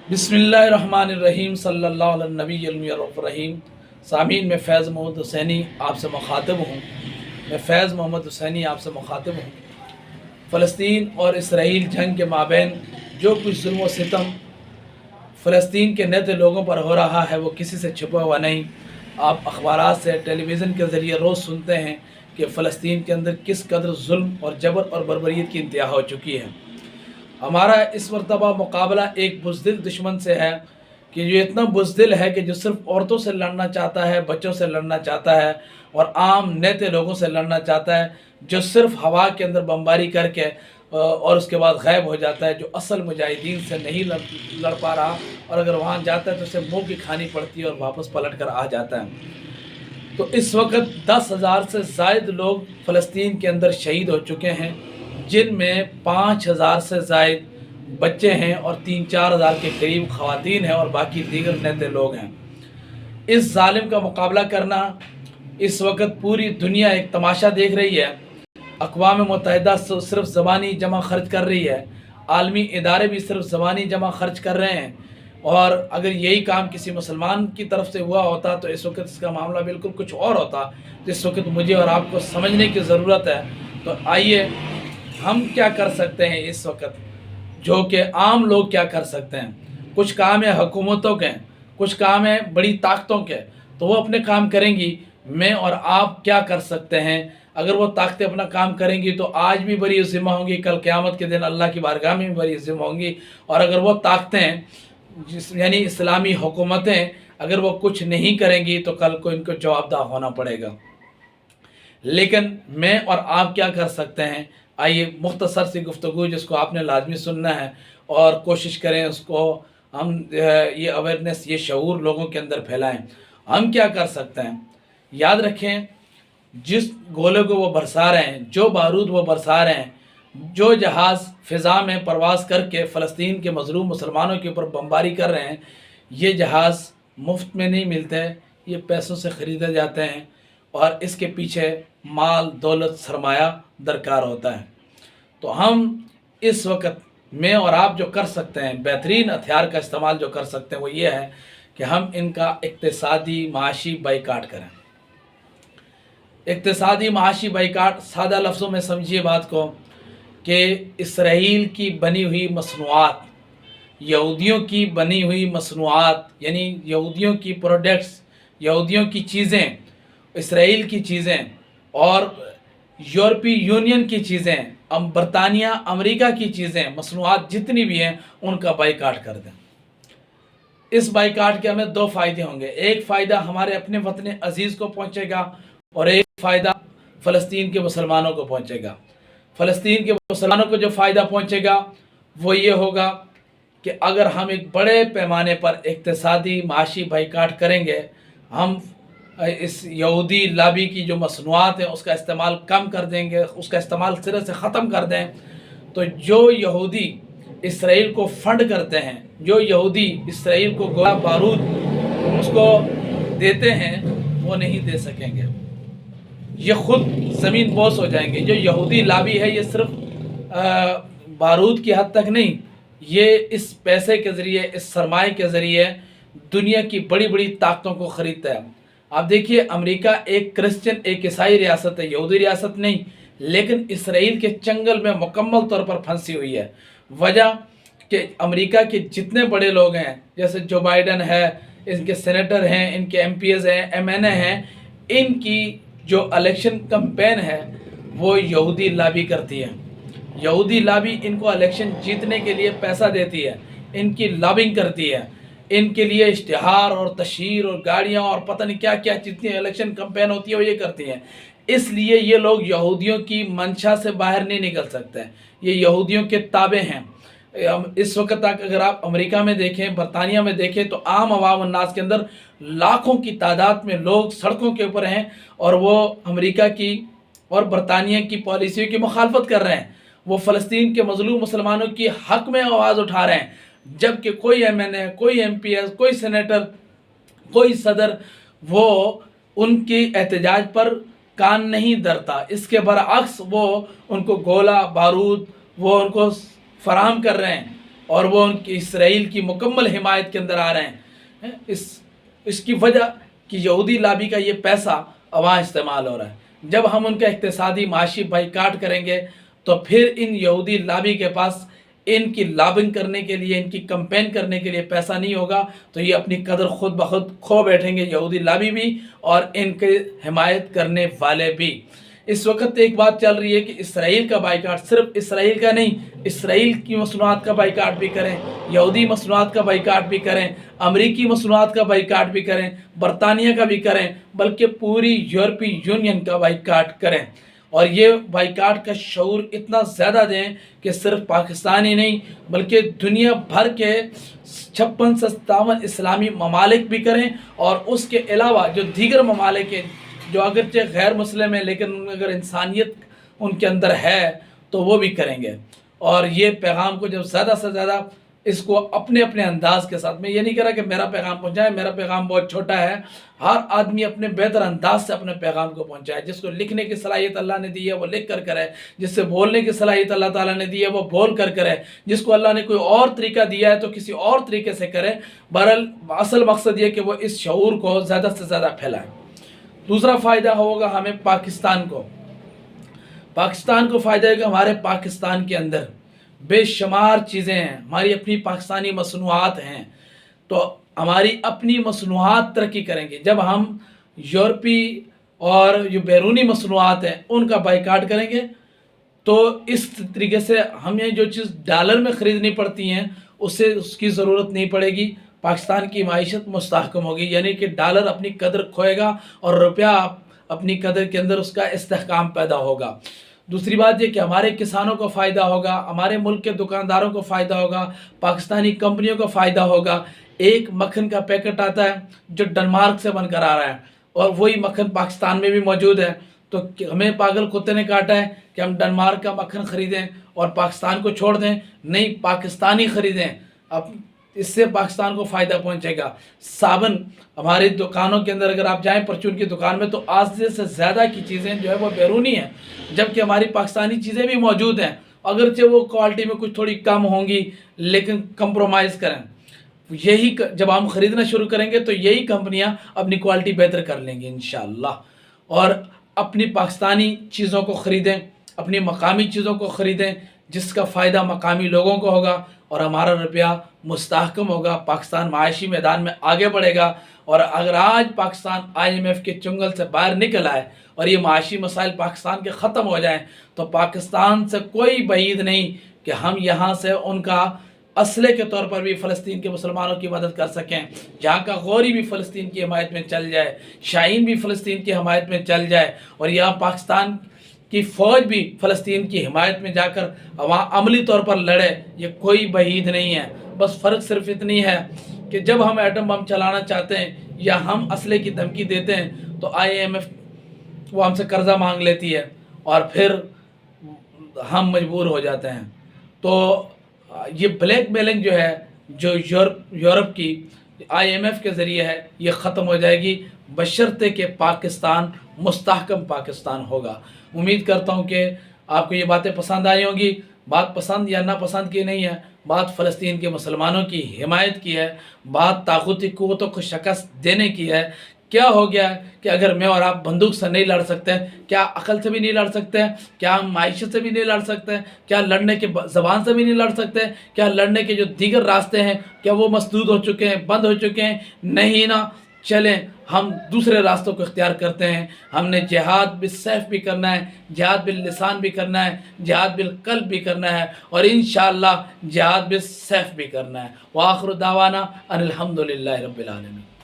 बिस्मिल्लाहिर्रहमानिर्रहीम सल्लल्लाहु अलैहि नबी रहीम। सामीन, मैं फैज़ मोहम्मद हुसैनी आपसे मुखातिब हूँ। मैं फैज़ मोहम्मद हुसैनी आपसे मुखातिब हूँ। फ़लस्तीन और इसराइल जंग के माबैन जो कुछ जुल्म व सितम फ़लस्तीन के नेते लोगों पर हो रहा है वो किसी से छुपा हुआ नहीं। आप अखबारात से, टेलीविज़न के ज़रिए रोज़ सुनते हैं कि फ़लस्तीन के अंदर किस कदर जुल्म और जबर और बर्बरियत की इंतहा हो चुकी है। हमारा इस मरतबा मुकाबला एक बुज़दिल दुश्मन से है कि जो इतना बुज़दिल है कि जो सिर्फ़ औरतों से लड़ना चाहता है, बच्चों से लड़ना चाहता है और आम नेते लोगों से लड़ना चाहता है, जो सिर्फ़ हवा के अंदर बमबारी करके और उसके बाद गायब हो जाता है, जो असल मुजाहिदीन से नहीं लड़ पा रहा और अगर वहाँ जाता है तो उसे मुँह की खानी पड़ती है और वापस पलट कर आ जाता है। तो इस वक्त 10,000 से ज़ायद लोग फ़लस्तीन के अंदर शहीद हो चुके हैं, जिनमें 5,000 से ज़ायद बच्चे हैं और 3-4 हज़ार के करीब ख़वातीन हैं और बाकी दीगर नेते लोग हैं। इस जालिम का मुकाबला करना इस वक्त पूरी दुनिया एक तमाशा देख रही है। अक़वाम मुत्तहिदा सिर्फ ज़बानी जमा खर्च कर रही है, आलमी इदारे भी सिर्फ ज़बानी जमा खर्च कर रहे हैं। और अगर यही काम किसी मुसलमान की तरफ से हुआ होता तो इस वक्त इसका मामला बिल्कुल कुछ और होता। जिस वक्त मुझे और आपको समझने की ज़रूरत है। तो आइए हम क्या कर सकते हैं इस वक्त, जो कि आम लोग क्या कर सकते हैं। कुछ काम है हुकूमतों के, कुछ काम है बड़ी ताकतों के, तो वो अपने काम करेंगी। मैं और आप क्या कर सकते हैं? अगर वो ताकतें अपना काम करेंगी तो आज भी बरी ज़िम्मा होंगी, कल क़यामत के दिन अल्लाह की बारगाह में भी बरी ज़िम्मा होंगी। और अगर वो ताकतें यानी इस्लामी हुकूमतें अगर वो कुछ नहीं करेंगी तो कल को इनको जवाबदाह होना पड़ेगा। लेकिन मैं और आप क्या कर सकते हैं? आइए मुख्तसर सी गुफ्तगू जिसको आपने लाजमी सुनना है और कोशिश करें उसको हम ये अवेयरनेस, ये शऊर लोगों के अंदर फैलाएं। हम क्या कर सकते हैं? याद रखें, जिस गोले को वो बरसा रहे हैं, जो बारूद वो बरसा रहे हैं, जो जहाज़ फ़िज़ा में परवाज़ करके फ़लस्तीन के मज़लूम मुसलमानों के ऊपर बमबारी कर रहे हैं, ये जहाज़ मुफ्त में नहीं मिलते, ये पैसों से ख़रीदे जाते हैं और इसके पीछे माल, दौलत, सरमाया दरकार होता है। तो हम इस वक्त मैं और आप जो कर सकते हैं, बेहतरीन हथियार का इस्तेमाल जो कर सकते हैं वो ये है कि हम इनका इक़्तिसादी माशी बाइकाट करें। इक़्तिसादी माशी बाइकाट, सादा लफ्ज़ों में समझिए बात को कि इसराइल की बनी हुई मसनूआत, यहूदियों की बनी हुई मसनूआत यानी यहूदियों की प्रोडक्ट्स, यहूदियों की चीज़ें, इसराइल की चीज़ें और यूरोपीय यूनियन की चीज़ें, बरतानिया अमेरिका की चीज़ें, मसनूआत जितनी भी हैं उनका बाइकाट कर दें। इस बाइकाट के हमें दो फ़ायदे होंगे। एक फ़ायदा हमारे अपने वतन अजीज़ को पहुँचेगा और एक फ़ायदा फ़लस्तीन के मुसलमानों को पहुँचेगा। फ़लस्तीन के मुसलमानों को जो फ़ायदा पहुँचेगा वो ये होगा कि अगर हम एक बड़े पैमाने पर इक़्तिसादी माशी बाइकाट करेंगे, हम इस यहूदी लाबी की जो मसनूआत हैं उसका इस्तेमाल कम कर देंगे, उसका इस्तेमाल सिरे से ख़त्म कर दें, तो जो यहूदी इसराइल को फंड करते हैं, जो यहूदी इसराइल को गोला बारूद उसको देते हैं, वो नहीं दे सकेंगे। ये ख़ुद ज़मीन बोस हो जाएंगे। जो यहूदी लाबी है ये सिर्फ बारूद की हद तक नहीं, ये इस पैसे के ज़रिए, इस सरमाए के ज़रिए दुनिया की बड़ी बड़ी ताकतों को ख़रीदता है। आप देखिए, अमेरिका एक क्रिश्चियन, एक ईसाई रियासत है, यहूदी रियासत नहीं, लेकिन इसराइल के चंगल में मुकम्मल तौर पर फंसी हुई है। वजह कि अमेरिका के जितने बड़े लोग हैं, जैसे जो बाइडन है, इनके सेनेटर हैं, इनके MPs हैं, MNA हैं, इनकी जो इलेक्शन कैंपेन है वो यहूदी लाबी करती है। यहूदी लाबी इनको इलेक्शन जीतने के लिए पैसा देती है, इनकी लॉबिंग करती है, इनके लिए इश्तिहार और तशहीर और गाड़ियाँ और पता नहीं क्या क्या जितनी इलेक्शन कैंपेन होती है वो ये करती हैं। इसलिए ये लोग यहूदियों की मंशा से बाहर नहीं निकल सकते, ये यहूदियों के ताबे हैं। इस वक्त तक अगर आप अमेरिका में देखें, बरतानिया में देखें, तो आम अवाम अन्नास के अंदर लाखों की तादाद में लोग सड़कों के ऊपर हैं और वो अमेरिका की और बरतानिया की पॉलिसियों की मुखालफत कर रहे हैं। वो फ़लस्तीन के मज़लूम मुसलमानों की हक़ में आवाज़ उठा रहे हैं, जबकि कोई MNA, कोई MPs, कोई सेनेटर, कोई सदर वो उनकी एहतजाज पर कान नहीं धरता। इसके बरअक्स वो उनको गोला बारूद वो उनको फराहम कर रहे हैं। اور وہ ان کی اسرائیل کی مکمل حمایت کے اندر آ رہے ہیں۔ اس کی وجہ کہ یہودی لابی کا یہ پیسہ وہاں استعمال ہو رہا ہے۔ جب ہم ان کا اقتصادی معاشی بائیکاٹ کریں گے تو پھر ان یہودی لابی کے پاس ان کی لابنگ کرنے کے لیے، ان کی کمپین کرنے کے لیے پیسہ نہیں ہوگا، تو یہ اپنی قدر خود بخود کھو بیٹھیں گے، یہودی لابی بھی اور ان کے حمایت کرنے والے بھی۔ اس وقت ایک بات چل رہی ہے کہ اسرائیل کا بائیکاٹ، صرف اسرائیل کا نہیں، اسرائیل کی مصنوعات کا بائیکاٹ بھی کریں، یہودی مصنوعات کا بائیکاٹ بھی کریں، امریکی مصنوعات کا بائیکاٹ بھی کریں، برطانیہ کا بھی کریں، بلکہ پوری یورپی یونین کا بائیکاٹ کریں۔ اور یہ بائیکاٹ کا شعور اتنا زیادہ دیں کہ صرف پاکستان ہی نہیں بلکہ دنیا بھر کے 56 سے 57 اسلامی ممالک بھی کریں، اور اس کے علاوہ جو دیگر ممالک ہیں جو اگرچہ غیر مسلم ہیں لیکن اگر انسانیت ان کے اندر ہے تو وہ بھی کریں گے۔ اور یہ پیغام کو جب زیادہ سے زیادہ اس کو اپنے اپنے انداز کے ساتھ، میں یہ نہیں کہہ رہا کہ میرا پیغام پہنچائے، میرا پیغام بہت چھوٹا ہے، ہر آدمی اپنے بہتر انداز سے اپنے پیغام کو پہنچائے۔ جس کو لکھنے کی صلاحیت اللہ نے دی ہے وہ لکھ کر کرے، جس سے بولنے کی صلاحیت اللہ تعالیٰ نے دی ہے وہ بول کر کرے، جس کو اللہ نے کوئی اور طریقہ دیا ہے تو کسی اور طریقے سے کرے۔ بہرحال اصل مقصد یہ کہ وہ اس شعور کو زیادہ سے زیادہ پھیلائے۔ دوسرا فائدہ ہوگا ہمیں پاکستان کو فائدہ ہے کہ ہمارے پاکستان کے اندر بے شمار چیزیں ہیں، ہماری اپنی پاکستانی مصنوعات ہیں، تو ہماری اپنی مصنوعات ترقی کریں گے جب ہم یورپی اور جو بیرونی مصنوعات ہیں ان کا بائیکاٹ کریں گے۔ تو اس طریقے سے ہمیں جو چیز ڈالر میں خریدنی پڑتی ہیں اس کی ضرورت نہیں پڑے گی، پاکستان کی معیشت مستحکم ہوگی، یعنی کہ ڈالر اپنی قدر کھوئے گا اور روپیہ اپنی قدر کے اندر اس کا استحکام پیدا ہوگا۔ دوسری بات یہ کہ ہمارے کسانوں کو فائدہ ہوگا، ہمارے ملک کے دکانداروں کو فائدہ ہوگا، پاکستانی کمپنیوں کو فائدہ ہوگا۔ ایک مکھن کا پیکٹ آتا ہے جو ڈنمارک سے بن کر آ رہا ہے اور وہی مکھن پاکستان میں بھی موجود ہے، تو ہمیں پاگل کتے نے کاٹا ہے کہ ہم ڈنمارک کا مکھن خریدیں اور پاکستان کو چھوڑ دیں؟ نہیں، پاکستانی خریدیں، اب اس سے پاکستان کو فائدہ پہنچے گا۔ صابن ہماری دکانوں کے اندر اگر آپ جائیں پرچون کی دکان میں تو آدھے سے زیادہ کی چیزیں جو ہے وہ بیرونی ہیں، جبکہ ہماری پاکستانی چیزیں بھی موجود ہیں، اگرچہ وہ کوالٹی میں کچھ تھوڑی کم ہوں گی لیکن کمپرومائز کریں۔ یہی جب ہم خریدنا شروع کریں گے تو یہی کمپنیاں اپنی کوالٹی بہتر کر لیں گی انشاءاللہ، اور اپنی پاکستانی چیزوں کو خریدیں، اپنی مقامی چیزوں کو خریدیں، جس کا فائدہ مقامی لوگوں کو ہوگا اور ہمارا روپیہ مستحکم ہوگا، پاکستان معاشی میدان میں آگے بڑھے گا۔ اور اگر آج پاکستان IMF کے چنگل سے باہر نکل آئے اور یہ معاشی مسائل پاکستان کے ختم ہو جائیں تو پاکستان سے کوئی بعید نہیں کہ ہم یہاں سے ان کا اسلحے کے طور پر بھی فلسطین کے مسلمانوں کی مدد کر سکیں، جہاں کا غوری بھی فلسطین کی حمایت میں چل جائے، شاہین بھی فلسطین کی حمایت میں چل جائے، اور یہاں پاکستان کی فوج بھی فلسطین کی حمایت میں جا کر وہاں عملی طور پر لڑے، یہ کوئی بعید نہیں ہے۔ بس فرق صرف اتنی ہے کہ جب ہم ایٹم بم چلانا چاہتے ہیں یا ہم اسلحے کی دھمکی دیتے ہیں تو IMF وہ ہم سے قرضہ مانگ لیتی ہے اور پھر ہم مجبور ہو جاتے ہیں۔ تو یہ بلیک میلنگ جو ہے جو یورپ کی IMF کے ذریعے ہے یہ ختم ہو جائے گی، بشرطے کہ پاکستان مستحکم پاکستان ہوگا۔ امید کرتا ہوں کہ آپ کو یہ باتیں پسند آئی ہوں گی۔ بات پسند یا ناپسند کی نہیں ہے، بات فلسطین کے مسلمانوں کی حمایت کی ہے، بات طاغوتی قوتوں کو شکست دینے کی ہے۔ کیا ہو گیا کہ اگر میں اور آپ بندوق سے نہیں لڑ سکتے، کیا عقل سے بھی نہیں لڑ سکتے، کیا ہم معیشت سے بھی نہیں لڑ سکتے، کیا لڑنے کے زبان سے بھی نہیں لڑ سکتے، کیا لڑنے کے جو دیگر راستے ہیں کیا وہ مسدود ہو چکے ہیں، بند ہو چکے ہیں؟ نہیں نا، چلیں ہم دوسرے راستوں کو اختیار کرتے ہیں۔ ہم نے جہاد بالسیف بھی کرنا ہے، جہاد باللسان بھی کرنا ہے، جہاد بالقلب بھی کرنا ہے، اور انشاءاللہ جہاد بالسیف بھی کرنا ہے۔ وآخر دعوانا ان الحمدللہ رب العالمین۔